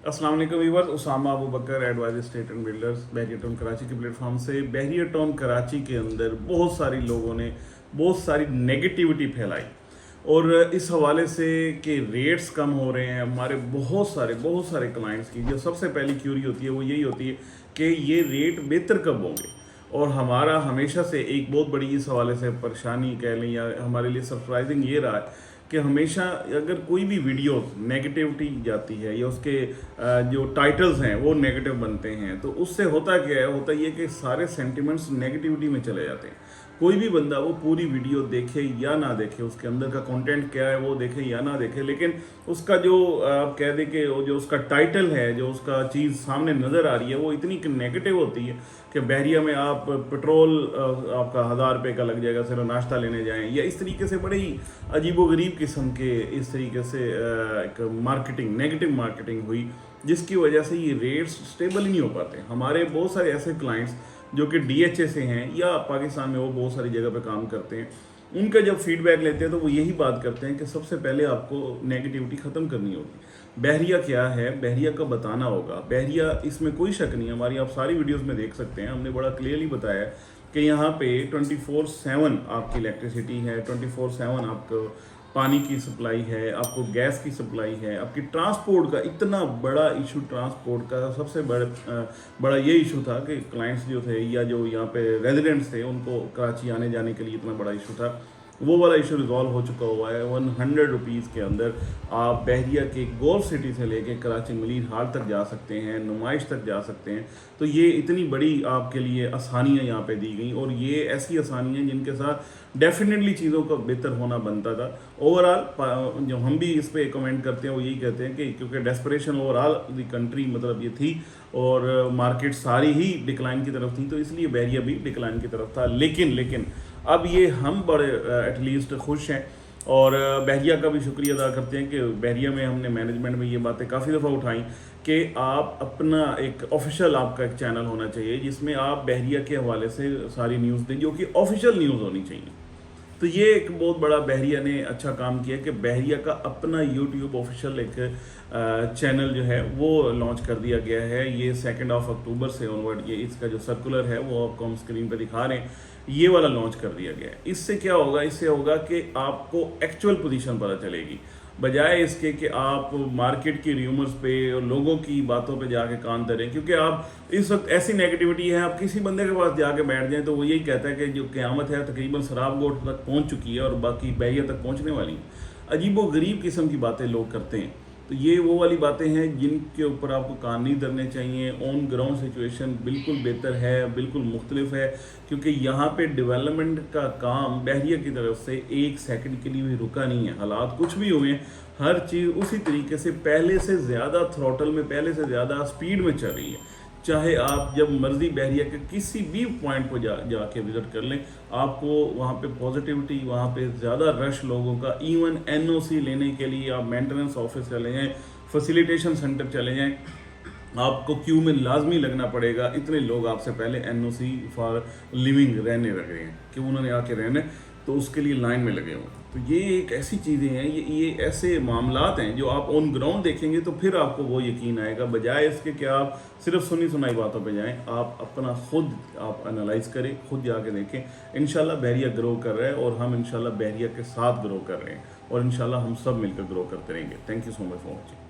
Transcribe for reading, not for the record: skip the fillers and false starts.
अस्सलाम वालेकुम viewers, Usama Abu Bakar advisor state and builders Bahria Town Karachi के प्लेटफॉर्म से। बहरिया टाउन कराची के अंदर बहुत सारी लोगों ने बहुत सारी नेगेटिविटी फैलाई और इस हवाले से कि रेट्स कम हो रहे हैं। हमारे बहुत सारे क्लाइंट्स की जो सबसे पहली क्यूरी होती है वो यही होती है कि ये रेट बेहतर कब होंगे। और हमारा हमेशा से एक बहुत बड़ी इस हवाले से परेशानी कह लें या हमारे लिए सरप्राइजिंग ये रहा है कि हमेशा अगर कोई भी वीडियो नेगेटिविटी जाती है या उसके जो टाइटल्स हैं वो नेगेटिव बनते हैं तो उससे होता क्या है, होता ये कि सारे सेंटिमेंट्स नेगेटिविटी में चले जाते हैं। कोई भी बंदा वो पूरी वीडियो देखे या ना देखे, उसके अंदर का कंटेंट क्या है वो देखे या ना देखे, लेकिन उसका जो आप कह दें कि वो जो उसका टाइटल है, जो उसका चीज़ सामने नज़र आ रही है वो इतनी नेगेटिव होती है कि बहरिया में आप पेट्रोल आपका 1000 रुपये का लग जाएगा सिर्फ नाश्ता लेने जाएं, या इस तरीके से बड़े ही अजीबोगरीब किस्म के इस तरीके से एक मार्केटिंग, नेगेटिव मार्केटिंग हुई जिसकी वजह से ये रेट्स स्टेबल ही नहीं हो पाते। हमारे बहुत सारे ऐसे क्लाइंट्स जो कि DHA से हैं या पाकिस्तान में वो बहुत सारी जगह पे काम करते हैं, उनका जब फीडबैक लेते हैं तो वो यही बात करते हैं कि सबसे पहले आपको नेगेटिविटी ख़त्म करनी होगी। बहरिया क्या है, बहरिया का बताना होगा। बहरिया, इसमें कोई शक नहीं है, हमारी आप सारी वीडियोस में देख सकते हैं, हमने बड़ा क्लियरली बताया कि यहाँ पे 24/7 आपकी इलेक्ट्रिसिटी है, 24/7 आपको पानी की सप्लाई है, आपको गैस की सप्लाई है, आपकी ट्रांसपोर्ट का इतना बड़ा इशू, ट्रांसपोर्ट का सबसे बड़ा ये इशू था कि क्लाइंट्स जो थे या जो यहाँ पे रेजिडेंट्स थे उनको कराची आने जाने के लिए इतना बड़ा इशू था, वो वाला इशू रिजॉल्व हो चुका हुआ है। 100 रुपीज़ के अंदर आप बहरिया के गोल्फ सिटी से लेके कराची मलीर हाल तक जा सकते हैं, नुमाइश तक जा सकते हैं। तो ये इतनी बड़ी आपके लिए आसानियाँ यहाँ पे दी गई और ये ऐसी आसानियाँ जिनके साथ डेफिनेटली चीज़ों का बेहतर होना बनता था। ओवरऑल जो हम भी इस पर कमेंट करते हैं वो यही कहते हैं कि क्योंकि डेस्परेशन ओवरऑल द कंट्री मतलब ये थी और मार्केट सारी ही डिक्लाइन की तरफ थी, तो इसलिए बहरिया भी डिक्लाइन की तरफ था। लेकिन अब ये हम बड़े एटलीस्ट खुश हैं और बहरिया का भी शुक्रिया अदा करते हैं कि बहरिया में हमने मैनेजमेंट में ये बातें काफ़ी दफ़ा उठाई कि आप अपना एक ऑफिशियल आपका एक चैनल होना चाहिए जिसमें आप बहरिया के हवाले से सारी न्यूज़ दें जो कि ऑफिशियल न्यूज़ होनी चाहिए। तो ये एक बहुत बड़ा बहरिया ने अच्छा काम किया कि बहरिया का अपना यूट्यूब ऑफिशियल एक चैनल जो है वो लॉन्च कर दिया गया है। ये 2 अक्टूबर से ऑनवर्ड ये इसका जो सर्कुलर है वो आपको हम स्क्रीन पर दिखा रहे हैं, ये वाला लॉन्च कर दिया गया है। इससे क्या होगा, इससे होगा कि आपको एक्चुअल पोजीशन पता चलेगी, बजाय इसके कि आप मार्केट की र्यूमर्स पे और लोगों की बातों पे जाके कान धरें। क्योंकि आप इस वक्त ऐसी नेगेटिविटी है, आप किसी बंदे के पास जाके बैठ जाएं तो वो यही कहता है कि जो क़यामत है तकरीबन शराब गोट तक पहुंच चुकी है और बाकी बहरिया तक पहुंचने वाली है। अजीबो गरीब किस्म की बातें लोग करते हैं। तो ये वो वाली बातें हैं जिनके ऊपर आपको कान नहीं धरने चाहिए। ऑन ग्राउंड सिचुएशन बिल्कुल बेहतर है, बिल्कुल मुख्तलिफ है, क्योंकि यहाँ पे डेवलपमेंट का काम बहरिया की तरफ से 1 सेकंड के लिए भी रुका नहीं है। हालात कुछ भी हुए हैं, हर चीज़ उसी तरीके से पहले से ज़्यादा थ्रॉटल में, पहले से ज़्यादा स्पीड में चल रही है। चाहे आप जब मर्जी बहरिया के किसी भी पॉइंट को जाके विज़िट कर लें, आपको वहाँ पे पॉजिटिविटी, वहाँ पे ज़्यादा रश लोगों का, इवन NOC लेने के लिए आप मेंटेनेंस ऑफिस चले जाएँ, फैसिलिटेशन सेंटर चले जाएँ, आपको क्यू में लाजमी लगना पड़ेगा। इतने लोग आपसे पहले NOC फॉर लिविंग रहने लगे हैं कि उन्होंने आके रहने, तो उसके लिए लाइन में लगे हुए। तो ये एक ऐसी चीज़ें हैं, ये ऐसे मामलात हैं जो आप ऑन ग्राउंड देखेंगे तो फिर आपको वो यकीन आएगा, बजाय इसके कि आप सिर्फ सुनी सुनाई बातों पे जाएं। आप अपना खुद आप एनालाइज करें, खुद जाके देखें। इंशाल्लाह बहरिया ग्रो कर रहा है और हम इंशाल्लाह बहरिया के साथ ग्रो कर रहे हैं और इंशाल्लाह हम सब मिलकर ग्रो करते रहेंगे। Thank you so much for watching.